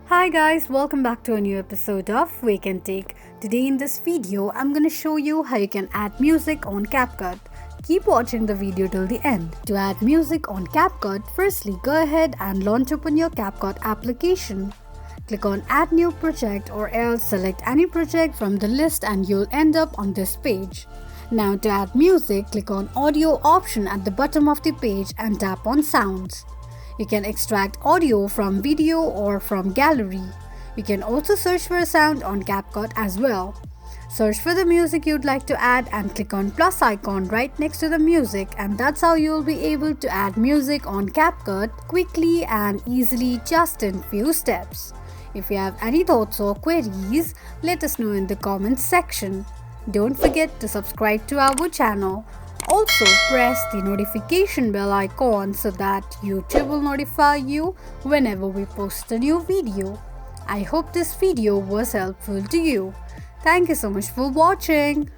Hi guys, welcome back to a new episode of Wake&Tech. Today in this video, I'm gonna show you how you can add music on Capcut. Keep watching the video till the end. To add music on Capcut, firstly go ahead and launch open your Capcut application. Click on Add New Project or else select any project from the list and you'll end up on this page. Now to add music, click on Audio option at the bottom of the page and tap on Sounds. You can extract audio from video or from gallery. You can also search for a sound on Capcut as well. Search for the music you'd like to add and click on plus icon right next to the music, and that's how you'll be able to add music on Capcut quickly and easily just in few steps. If you have any thoughts or queries, let us know in the comments section. Don't forget to subscribe to our channel. Also press the notification bell icon so that YouTube will notify you whenever we post a new video. I hope this video was helpful to you. Thank you so much for watching.